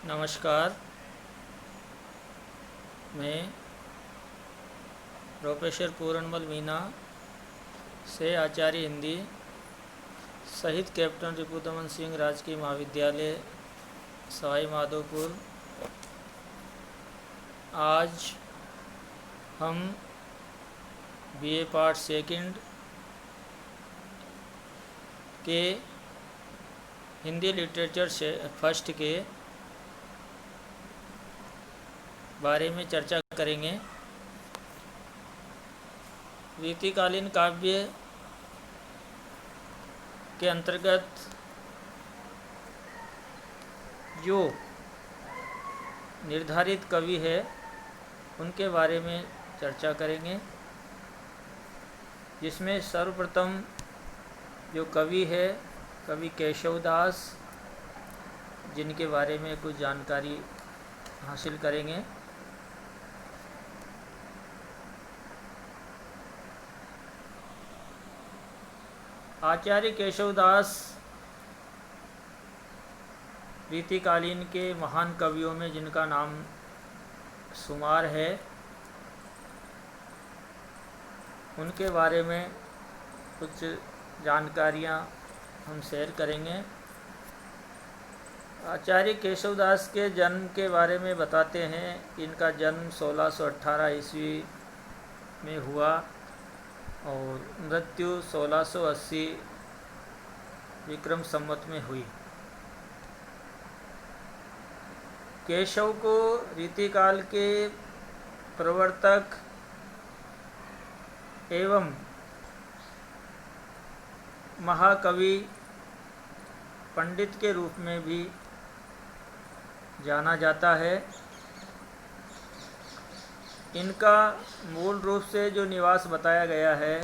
नमस्कार। मैं प्रोफेसर पूरनमल मीना से आचार्य हिंदी शहीद कैप्टन रिपुदमन सिंह राजकीय महाविद्यालय सवाई माधोपुर। आज हम बीए पार्ट सेकंड के हिंदी लिटरेचर से फर्स्ट के बारे में चर्चा करेंगे। रीतिकालीन काव्य के अंतर्गत जो निर्धारित कवि है उनके बारे में चर्चा करेंगे, जिसमें सर्वप्रथम जो कवि है कवि केशवदास, जिनके बारे में कुछ जानकारी हासिल करेंगे। आचार्य केशवदास रीतिकालीन के महान कवियों में जिनका नाम शुमार है, उनके बारे में कुछ जानकारियाँ हम शेयर करेंगे। आचार्य केशवदास के जन्म के बारे में बताते हैं। इनका जन्म 1618 ईस्वी में हुआ और मृत्यु 1680 विक्रम संवत में हुई। केशव को रीतिकाल के प्रवर्तक एवं महाकवि पंडित के रूप में भी जाना जाता है। इनका मूल रूप से जो निवास बताया गया है,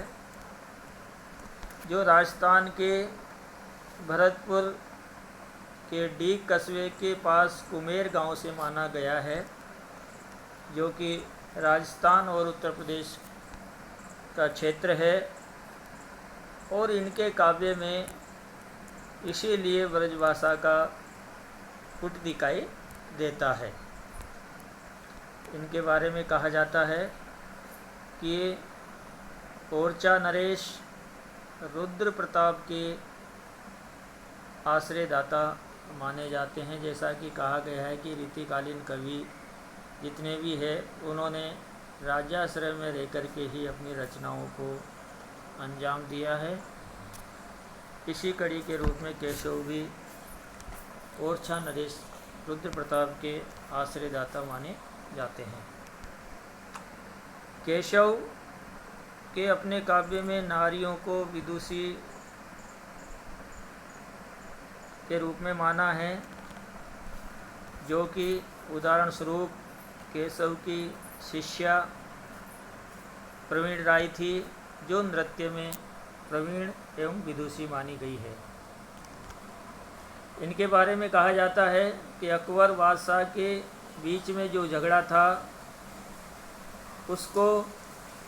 जो राजस्थान के भरतपुर के डीग कस्बे के पास कुमेर गांव से माना गया है, जो कि राजस्थान और उत्तर प्रदेश का क्षेत्र है। और इनके काव्य में इसीलिए ब्रजभाषा का पुट दिखाई देता है। इनके बारे में कहा जाता है कि ये ओरछा नरेश रुद्र प्रताप के आश्रयदाता माने जाते हैं। जैसा कि कहा गया है कि रीतिकालीन कवि जितने भी हैं, उन्होंने राज्याश्रय में रहकर के ही अपनी रचनाओं को अंजाम दिया है। इसी कड़ी के रूप में केशव भी ओरछा नरेश रुद्र प्रताप के आश्रयदाता माने जाते हैं। केशव के अपने काव्य में नारियों को विदुषी के रूप में माना है, जो कि उदाहरण स्वरूप केशव की शिष्या प्रवीण राय थी, जो नृत्य में प्रवीण एवं विदुषी मानी गई है। इनके बारे में कहा जाता है कि अकबर बादशाह के बीच में जो झगड़ा था, उसको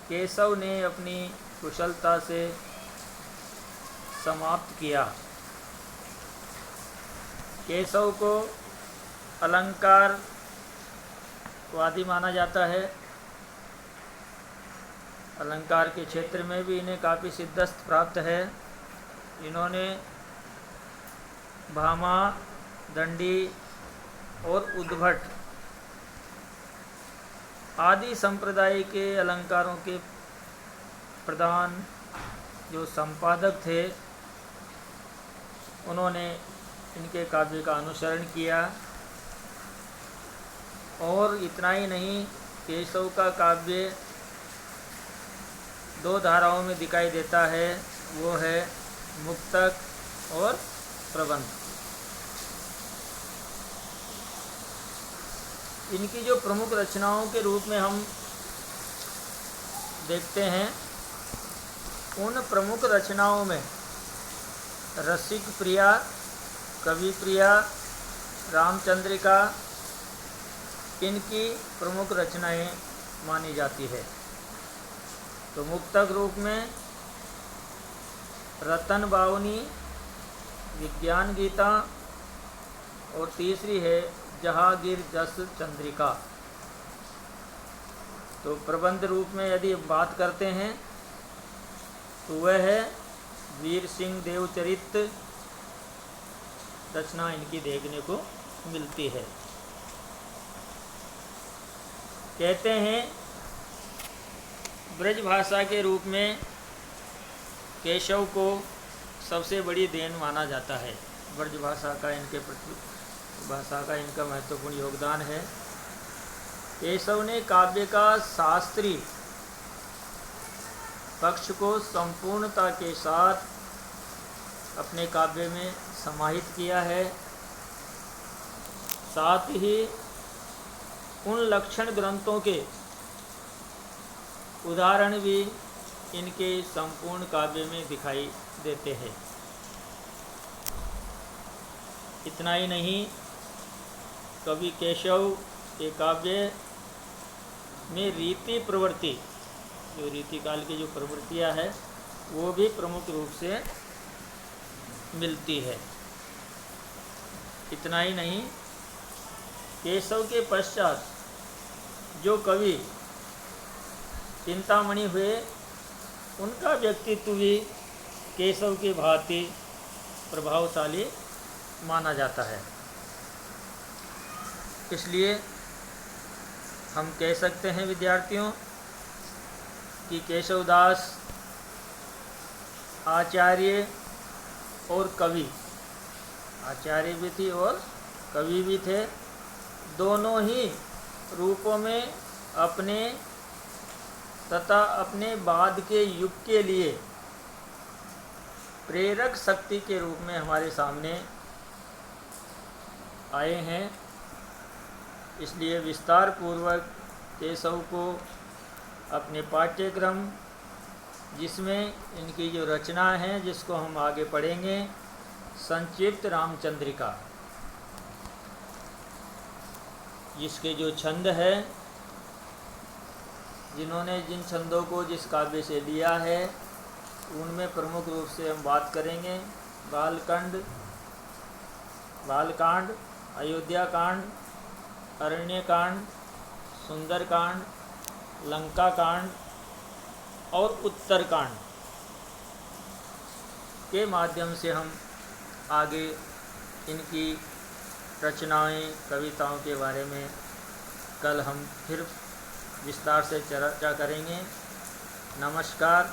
केशव ने अपनी कुशलता से समाप्त किया। केशव को अलंकारवादी माना जाता है। अलंकार के क्षेत्र में भी इन्हें काफ़ी सिद्धस्त प्राप्त है। इन्होंने भामा, दंडी और उद्भट आदि संप्रदाय के अलंकारों के प्रधान जो संपादक थे, उन्होंने इनके काव्य का अनुसरण किया। और इतना ही नहीं, केशव का काव्य दो धाराओं में दिखाई देता है, वो है मुक्तक और प्रबंध। इनकी जो प्रमुख रचनाओं के रूप में हम देखते हैं, उन प्रमुख रचनाओं में रसिक प्रिया, कवि प्रिया, रामचंद्रिका इनकी प्रमुख रचनाएं मानी जाती है। तो मुक्तक रूप में रतन बावनी, विज्ञान गीता और तीसरी है जहांगीर जस चंद्रिका। तो प्रबंध रूप में यदि बात करते हैं तो वह है वीर सिंह देवचरित रचना इनकी देखने को मिलती है। कहते हैं ब्रज भाषा के रूप में केशव को सबसे बड़ी देन माना जाता है। ब्रज भाषा का इनका महत्वपूर्ण योगदान है। केशव ने काव्य का शास्त्रीय पक्ष को संपूर्णता के साथ अपने काव्य में समाहित किया है। साथ ही उन लक्षण ग्रंथों के उदाहरण भी इनके संपूर्ण काव्य में दिखाई देते हैं। इतना ही नहीं, कवि केशव के काव्य में रीति प्रवृत्ति, जो रीति काल की जो प्रवृत्तियाँ है वो भी प्रमुख रूप से मिलती है। इतना ही नहीं, केशव के पश्चात जो कवि चिंतामणि हुए उनका व्यक्तित्व भी केशव की भांति प्रभावशाली माना जाता है। इसलिए हम कह सकते हैं विद्यार्थियों कि केशवदास आचार्य और कवि, आचार्य भी थी और कवि भी थे, दोनों ही रूपों में अपने तथा अपने बाद के युग के लिए प्रेरक शक्ति के रूप में हमारे सामने आए हैं। इसलिए विस्तार पूर्वक केशव को अपने पाठ्यक्रम, जिसमें इनकी जो रचना है जिसको हम आगे पढ़ेंगे, संक्षिप्त रामचंद्रिका, जिसके जो छंद है, जिन्होंने जिन छंदों को जिस काव्य से लिया है उनमें प्रमुख रूप से हम बात करेंगे बालकांड, अयोध्या कांड, अरण्य कांड, सुंदर कांड, लंका कांड और उत्तर कांड के माध्यम से हम आगे इनकी रचनाएं, कविताओं के बारे में कल हम फिर विस्तार से चर्चा करेंगे। नमस्कार।